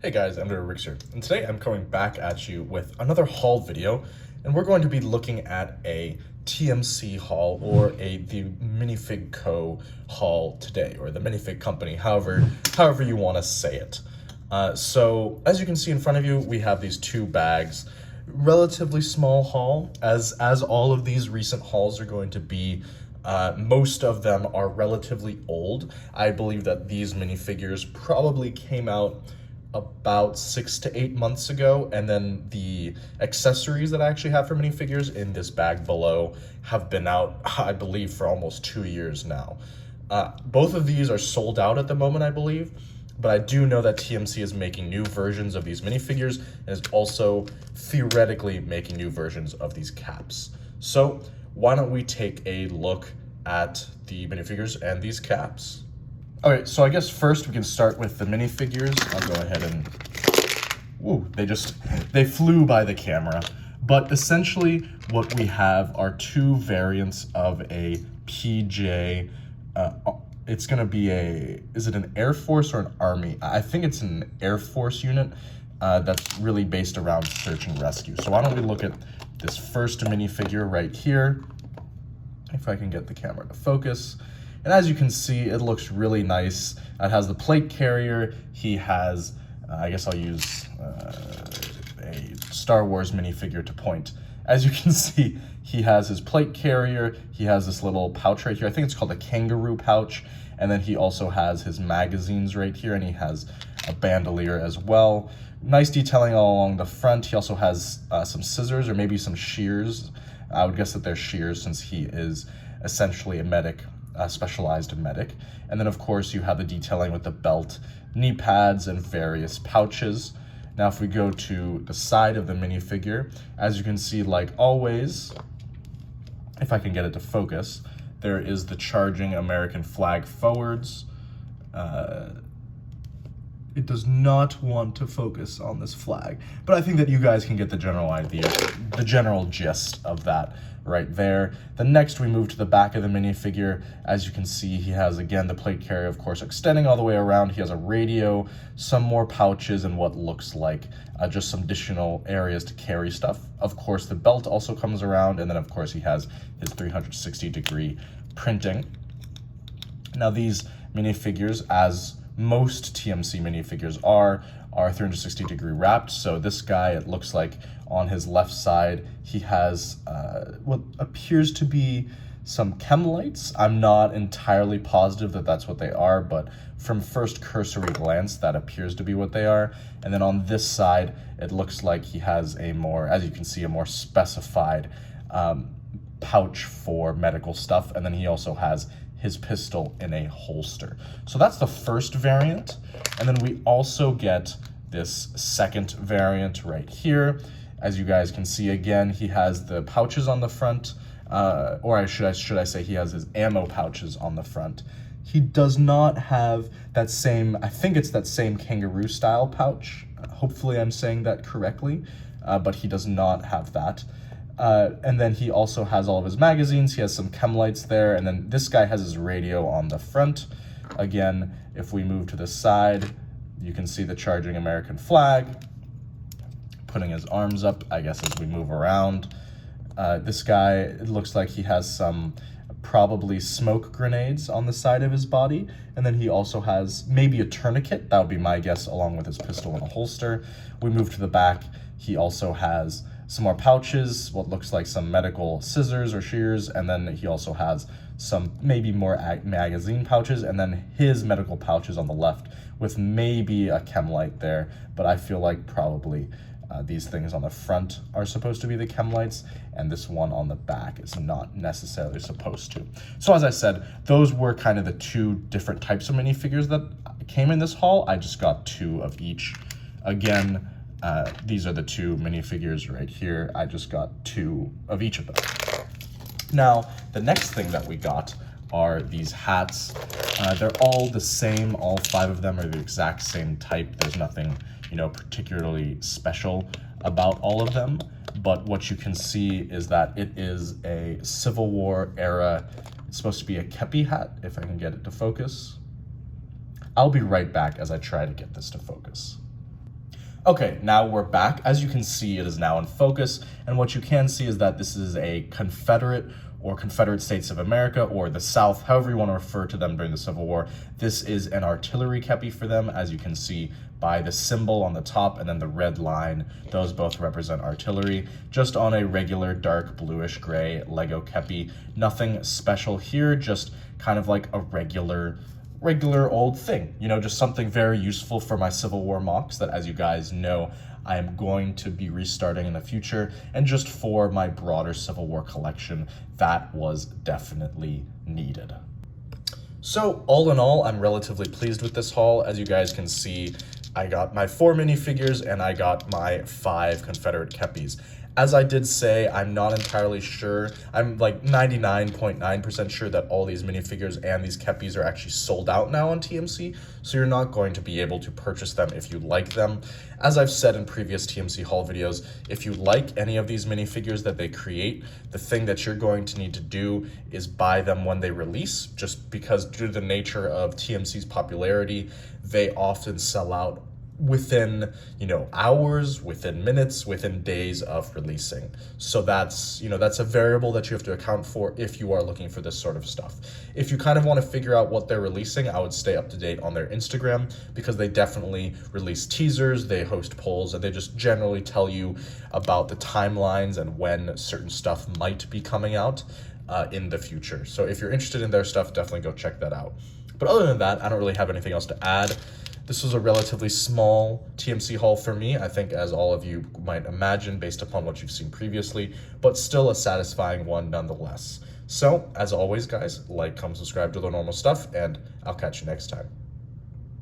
Hey guys, Rix here, and today I'm coming back at you with another haul video, and we're going to be looking at a TMC haul or the Minifig Co. haul today, or the Minifig company, however you want to say it. So as you can see in front of you, we have these two bags. Relatively small haul, as all of these recent hauls are going to be. Most of them are relatively old. I believe that these minifigures probably came out about 6 to 8 months ago, and then the accessories that I actually have for minifigures in this bag below have been out, I believe, for almost 2 years now. Both of these are sold out at the moment, I believe, but I do know that TMC is making new versions of these minifigures and is also theoretically making new versions of these caps. So why don't we take a look at the minifigures and these caps? Okay, so I guess first we can start with the minifigures. I'll go ahead and, woo, they flew by the camera. But essentially what we have are two variants of a PJ. It's gonna be is it an Air Force or an Army? I think it's an Air Force unit that's really based around search and rescue. So why don't we look at this first minifigure right here, if I can get the camera to focus. And as you can see, it looks really nice. It has the plate carrier. He has, I guess I'll use a Star Wars minifigure to point. As you can see, he has his plate carrier. He has this little pouch right here. I think it's called a kangaroo pouch. And then he also has his magazines right here, and he has a bandolier as well. Nice detailing all along the front. He also has some scissors or maybe some shears. I would guess that they're shears since he is essentially a medic. A specialized medic. And then of course you have the detailing with the belt, knee pads, and various pouches. Now if we go to the side of the minifigure, as you can see, like always, if I can get it to focus, there is the charging American flag forwards. It does not want to focus on this flag, but I think that you guys can get the general idea, the general gist of that right there. The next we move to the back of the minifigure. As you can see, he has again the plate carrier, of course, extending all the way around. He has a radio, some more pouches, and what looks like just some additional areas to carry stuff. Of course, the belt also comes around, and then of course he has his 360-degree printing. Now these minifigures, as most TMC minifigures are 360-degree wrapped. So this guy, it looks like on his left side, he has what appears to be some chem lights. I'm not entirely positive that that's what they are, but from first cursory glance, that appears to be what they are. And then on this side, it looks like he has a more, as you can see, a more specified pouch for medical stuff. And then he also has his pistol in a holster. So that's the first variant. And then we also get this second variant right here. As you guys can see, again, he has the pouches on the front, or should I say he has his ammo pouches on the front. He does not have that same, I think it's that same kangaroo style pouch. Hopefully I'm saying that correctly, but he does not have that. And then he also has all of his magazines. He has some chem lights there. And then this guy has his radio on the front. Again, if we move to the side, you can see the charging American flag, putting his arms up, I guess, as we move around. This guy, it looks like he has some probably smoke grenades on the side of his body. And then he also has maybe a tourniquet. That would be my guess, along with his pistol in a holster. We move to the back. He also has some more pouches, what looks like some medical scissors or shears, and then he also has some maybe more magazine pouches, and then his medical pouches on the left with maybe a chem light there, but I feel like probably these things on the front are supposed to be the chem lights, and this one on the back is not necessarily supposed to. So as I said, those were kind of the two different types of minifigures that came in this haul. I just got two of each. Again, these are the two minifigures right here. I just got two of each of them. Now, the next thing that we got are these hats. They're all the same. All 5 of them are the exact same type. There's nothing, particularly special about all of them. But what you can see is that it is a Civil War era. It's supposed to be a kepi hat, if I can get it to focus. I'll be right back as I try to get this to focus. Okay, now we're back. As you can see, it is now in focus, and what you can see is that this is a Confederate or Confederate States of America, or the South, however you want to refer to them during the Civil War. This is an artillery kepi for them, as you can see by the symbol on the top and then the red line. Those both represent artillery, just on a regular dark bluish gray Lego kepi. Nothing special here, just kind of like a regular old thing, you know, just something very useful for my Civil War mocks that, as you guys know, I am going to be restarting in the future, and just for my broader Civil War collection, that was definitely needed. So all in all, I'm relatively pleased with this haul. As you guys can see, I got my 4 minifigures and I got my 5 Confederate kepis. As I did say, I'm not entirely sure. I'm like 99.9% sure that all these minifigures and these kepis are actually sold out now on TMC, so you're not going to be able to purchase them if you like them. As I've said in previous TMC haul videos, if you like any of these minifigures that they create, the thing that you're going to need to do is buy them when they release, just because due to the nature of TMC's popularity, they often sell out within, you know, hours, within minutes, within days of releasing. So that's, you know, that's a variable that you have to account for if you are looking for this sort of stuff. If you kind of want to figure out what they're releasing, I would stay up to date on their Instagram, because they definitely release teasers, they host polls, and they just generally tell you about the timelines and when certain stuff might be coming out in the future. So if you're interested in their stuff, definitely go check that out. But other than that, I don't really have anything else to add. This was a relatively small TMC haul for me, I think, as all of you might imagine based upon what you've seen previously, but still a satisfying one nonetheless. So, as always, guys, like, comment, subscribe to the normal stuff, and I'll catch you next time.